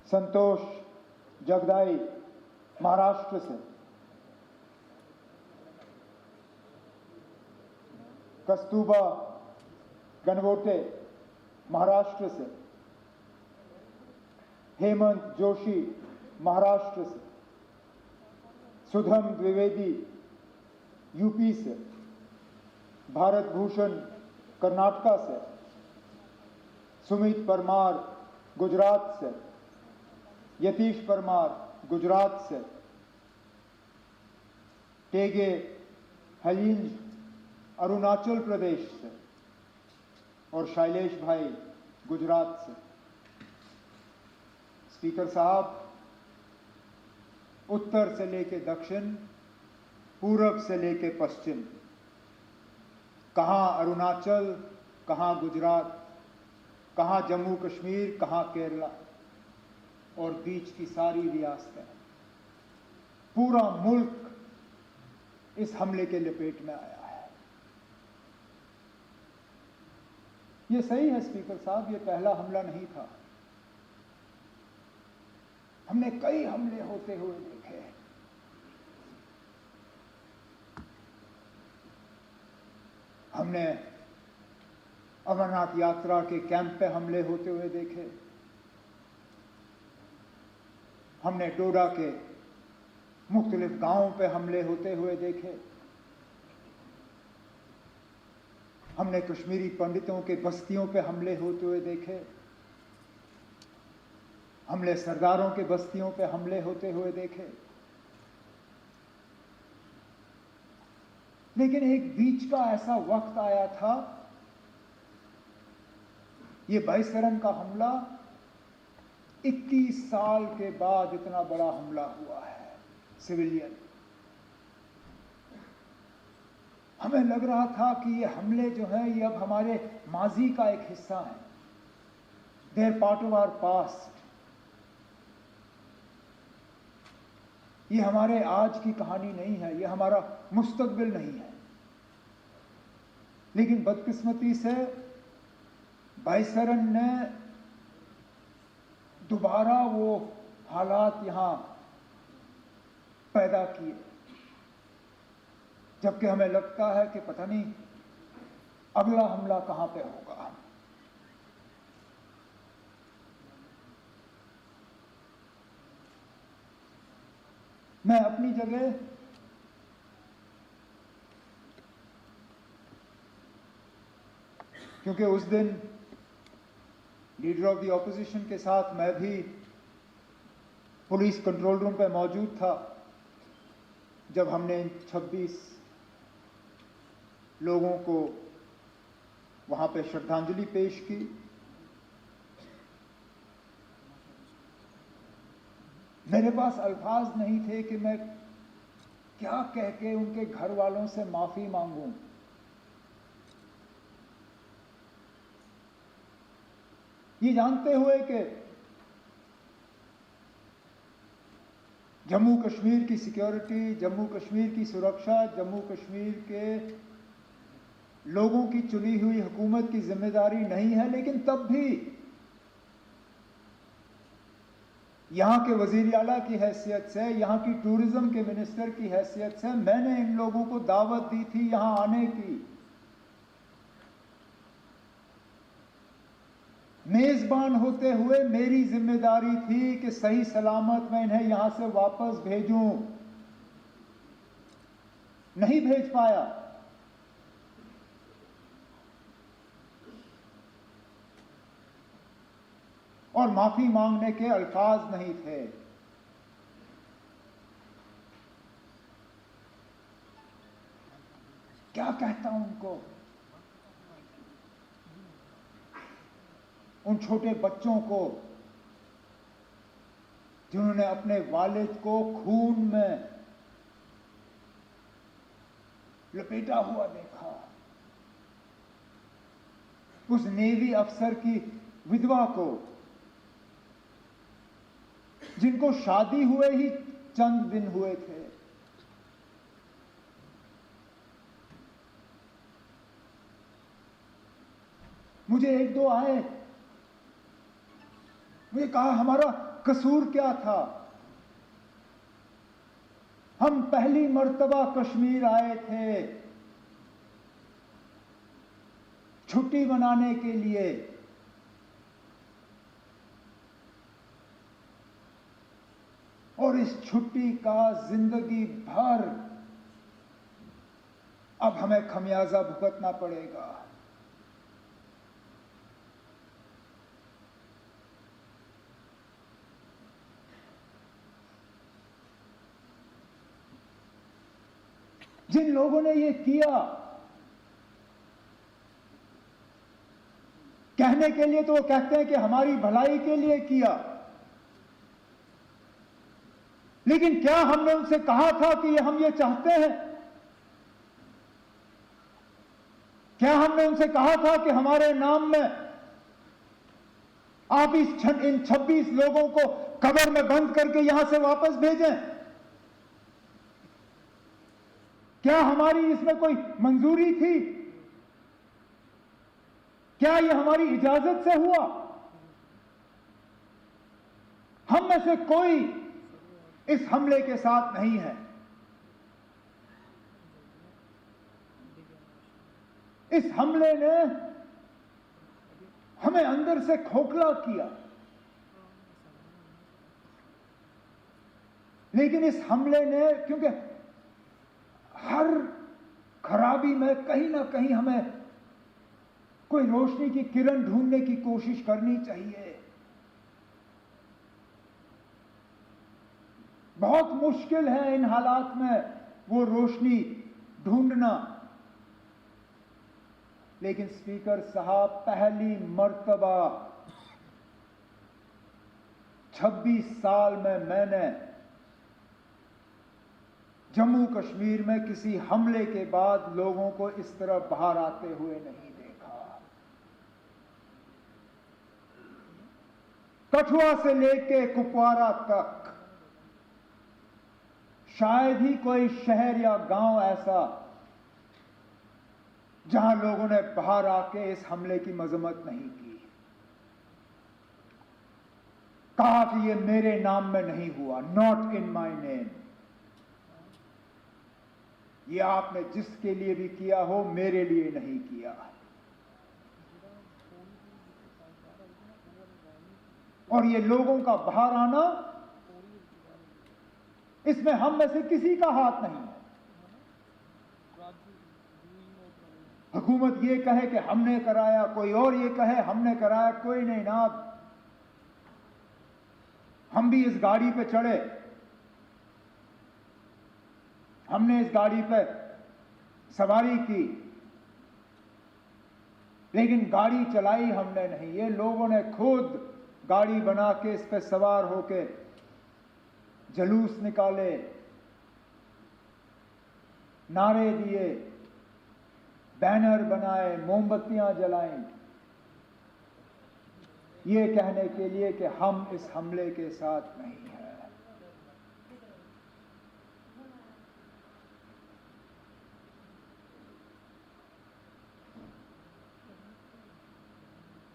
संतोष जगदाई महाराष्ट्र से, कस्तूबा गणवोटे महाराष्ट्र से, हेमंत जोशी महाराष्ट्र से, सुधम द्विवेदी यूपी से, भारत भूषण कर्नाटका से, सुमित परमार गुजरात से, यतीश परमार गुजरात से, टेगे हलींज अरुणाचल प्रदेश से और शैलेश भाई गुजरात से। स्पीकर साहब, उत्तर से लेके दक्षिण, पूरब से लेके पश्चिम, कहां अरुणाचल, कहां गुजरात, कहां जम्मू कश्मीर, कहां केरला और बीच की सारी रियासतें, पूरा मुल्क इस हमले के लपेट में आया है। यह सही है स्पीकर साहब, यह पहला हमला नहीं था। हमने कई हमले होते हुए देखे। हमने अमरनाथ यात्रा के कैंप पे हमले होते हुए देखे। हमने डोडा के मुख्तलिफ गांवों पे हमले होते हुए देखे। हमने कश्मीरी पंडितों के बस्तियों पे हमले होते हुए देखे। हमने सरदारों के बस्तियों पे हमले होते हुए देखे। लेकिन एक बीच का ऐसा वक्त आया था, ये बाईसरन का हमला 21 साल के बाद इतना बड़ा हमला हुआ है सिविलियन। हमें लग रहा था कि ये हमले जो हैं ये अब हमारे माजी का एक हिस्सा है, they are part of our past. ये हमारे आज की कहानी नहीं है, ये हमारा मुस्तकबिल नहीं है। लेकिन बदकिस्मती से बाईसरन ने दोबारा वो हालात यहां पैदा किए, जबकि हमें लगता है कि पता नहीं अगला हमला कहां पे होगा। मैं अपनी जगह क्योंकि उस दिन लीडर ऑफ द ऑपोजिशन के साथ मैं भी पुलिस कंट्रोल रूम पे मौजूद था जब हमने 26 लोगों को वहां पे श्रद्धांजलि पेश की। मेरे पास अल्फाज नहीं थे कि मैं क्या कह के उनके घर वालों से माफी मांगूं। ये जानते हुए कि जम्मू कश्मीर की सिक्योरिटी, जम्मू कश्मीर की सुरक्षा, जम्मू कश्मीर के लोगों की चुनी हुई हुकूमत की जिम्मेदारी नहीं है, लेकिन तब भी यहां के वजीर आला की हैसियत से, यहां की टूरिज्म के मिनिस्टर की हैसियत से मैंने इन लोगों को दावत दी थी यहां आने की। मेजबान होते हुए मेरी जिम्मेदारी थी कि सही सलामत मैं इन्हें यहां से वापस भेजूं। नहीं भेज पाया। और माफी मांगने के अल्फाज नहीं थे। क्या कहता हूं उनको, उन छोटे बच्चों को जिन्होंने अपने वालिद को खून में लपेटा हुआ देखा, उस नेवी अफसर की विधवा को जिनको शादी हुए ही चंद दिन हुए थे, मुझे एक दो आए, मुझे कहा हमारा कसूर क्या था? हम पहली मर्तबा कश्मीर आए थे छुट्टी मनाने के लिए। और इस छुट्टी का जिंदगी भर अब हमें खमियाजा भुगतना पड़ेगा। जिन लोगों ने ये किया, कहने के लिए तो वो कहते हैं कि हमारी भलाई के लिए किया, लेकिन क्या हमने उनसे कहा था कि हम ये चाहते हैं? क्या हमने उनसे कहा था कि हमारे नाम में आप इन 26 लोगों को कब्र में बंद करके यहां से वापस भेजें? क्या हमारी इसमें कोई मंजूरी थी? क्या यह हमारी इजाजत से हुआ? हम में से कोई इस हमले के साथ नहीं है। इस हमले ने हमें अंदर से खोखला किया, लेकिन इस हमले ने, क्योंकि हर खराबी में कहीं ना कहीं हमें कोई रोशनी की किरण ढूंढने की कोशिश करनी चाहिए। बहुत मुश्किल है इन हालात में वो रोशनी ढूंढना, लेकिन स्पीकर साहब, पहली मर्तबा 26 साल में मैंने जम्मू कश्मीर में किसी हमले के बाद लोगों को इस तरह बाहर आते हुए नहीं देखा। कठुआ से लेके कुपवारा तक शायद ही कोई शहर या गांव ऐसा जहां लोगों ने बाहर आके इस हमले की मजम्मत नहीं की, कहा कि ये मेरे नाम में नहीं हुआ, नॉट इन माय नेम। ये आपने जिसके लिए भी किया हो, मेरे लिए नहीं किया। और ये लोगों का बाहर आना, इसमें हम में से किसी का हाथ नहीं है। हुकूमत ये कहे कि हमने कराया, कोई और ये कहे हमने कराया, कोई नहीं ना। हम भी इस गाड़ी पे चढ़े, हमने इस गाड़ी पे सवारी की, लेकिन गाड़ी चलाई हमने नहीं। ये लोगों ने खुद गाड़ी बना के इस पे सवार होके जुलूस निकाले, नारे दिए, बैनर बनाए, मोमबत्तियां जलाईं, ये कहने के लिए कि हम इस हमले के साथ नहीं हैं।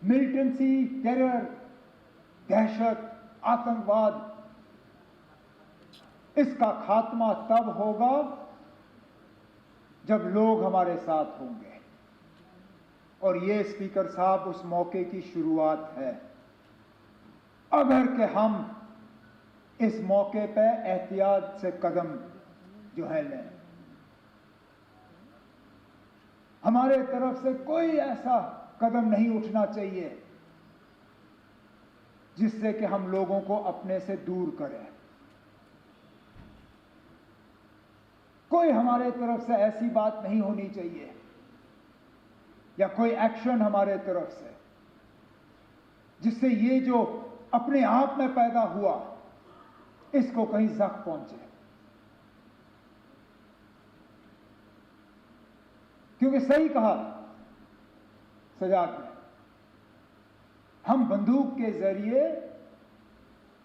मिलिटेंसी, टेरर, दहशत, आतंकवाद, इसका खात्मा तब होगा जब लोग हमारे साथ होंगे। और ये स्पीकर साहब उस मौके की शुरुआत है। अगर कि हम इस मौके पे एहतियात से कदम जो है लें, हमारे तरफ से कोई ऐसा कदम नहीं उठना चाहिए जिससे कि हम लोगों को अपने से दूर करें। कोई हमारे तरफ से ऐसी बात नहीं होनी चाहिए या कोई एक्शन हमारे तरफ से जिससे ये जो अपने आप में पैदा हुआ इसको कहीं जख्म पहुंचे। क्योंकि सही कहा सजाद ने, हम बंदूक के जरिए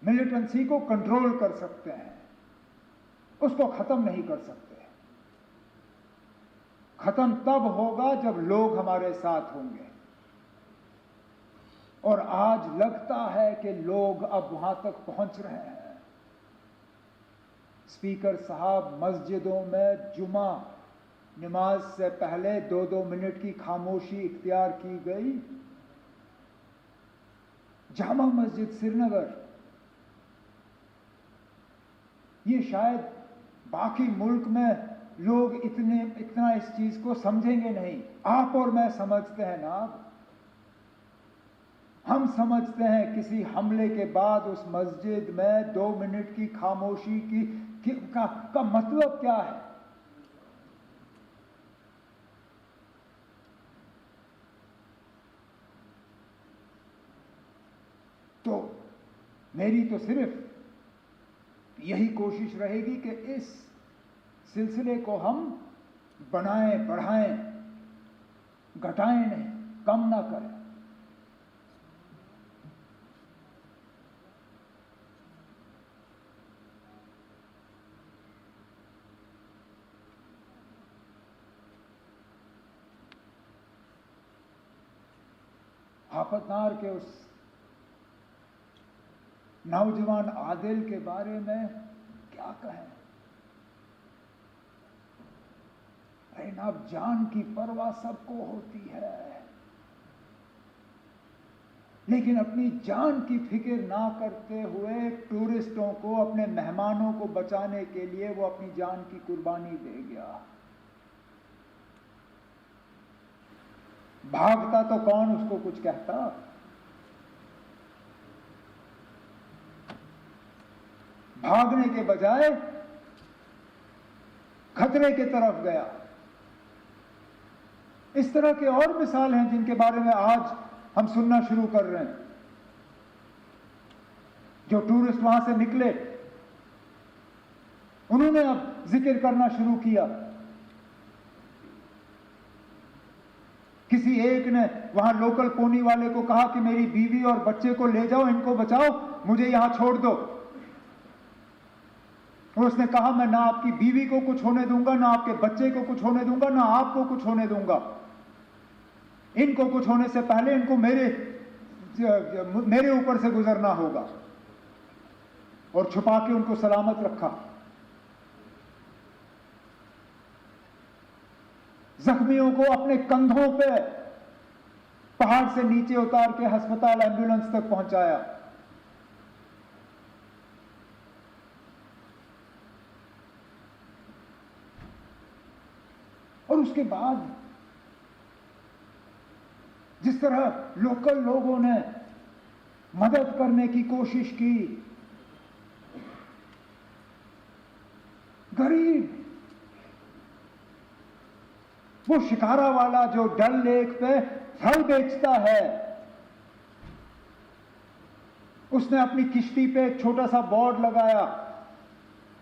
मिलिटेंसी को कंट्रोल कर सकते हैं, उसको खत्म नहीं कर सकते। खत्म तब होगा जब लोग हमारे साथ होंगे। और आज लगता है कि लोग अब वहां तक पहुंच रहे हैं। स्पीकर साहब, मस्जिदों में जुमा नमाज से पहले 2-2 मिनट की खामोशी इख्तियार की गई। जामा मस्जिद श्रीनगर, ये शायद बाकी मुल्क में लोग इतना इस चीज को समझेंगे नहीं। आप और मैं समझते हैं ना। हम समझते हैं किसी हमले के बाद उस मस्जिद में 2 मिनट की खामोशी का मतलब क्या है। तो मेरी तो सिर्फ यही कोशिश रहेगी कि इस सिलसिले को हम बनाएं, बढ़ाएं, घटाएं नहीं, कम ना करें। आफतनार के उस नौजवान आदिल के बारे में क्या कहें। अब जान की परवाह सबको होती है, लेकिन अपनी जान की फिक्र ना करते हुए टूरिस्टों को, अपने मेहमानों को बचाने के लिए वो अपनी जान की कुर्बानी दे गया। भागता तो कौन उसको कुछ कहता। भागने के बजाय खतरे की तरफ गया। इस तरह के और मिसाल हैं जिनके बारे में आज हम सुनना शुरू कर रहे हैं। जो टूरिस्ट वहां से निकले, उन्होंने अब जिक्र करना शुरू किया। किसी एक ने वहां लोकल पोनी वाले को कहा कि मेरी बीवी और बच्चे को ले जाओ, इनको बचाओ, मुझे यहां छोड़ दो। और उसने कहा, मैं ना आपकी बीवी को कुछ होने दूंगा, ना आपके बच्चे को कुछ होने दूंगा, ना आपको कुछ होने दूंगा। इनको कुछ होने से पहले इनको मेरे ऊपर से गुजरना होगा। और छुपा के उनको सलामत रखा। जख्मियों को अपने कंधों पे पहाड़ से नीचे उतार के अस्पताल, एम्बुलेंस तक पहुंचाया। और उसके बाद जिस तरह लोकल लोगों ने मदद करने की कोशिश की, गरीब वो शिकारा वाला जो डल लेक पे फल बेचता है, उसने अपनी किश्ती पे एक छोटा सा बोर्ड लगाया,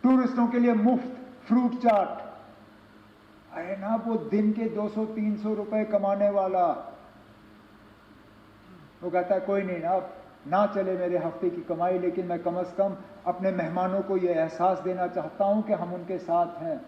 टूरिस्टों के लिए मुफ्त फ्रूट चाट। अरे ना, वो दिन के 200-300 रुपए कमाने वाला, वो कहता है कोई नहीं ना चले मेरे हफ्ते की कमाई, लेकिन मैं कम से कम अपने मेहमानों को यह एहसास देना चाहता हूं कि हम उनके साथ हैं।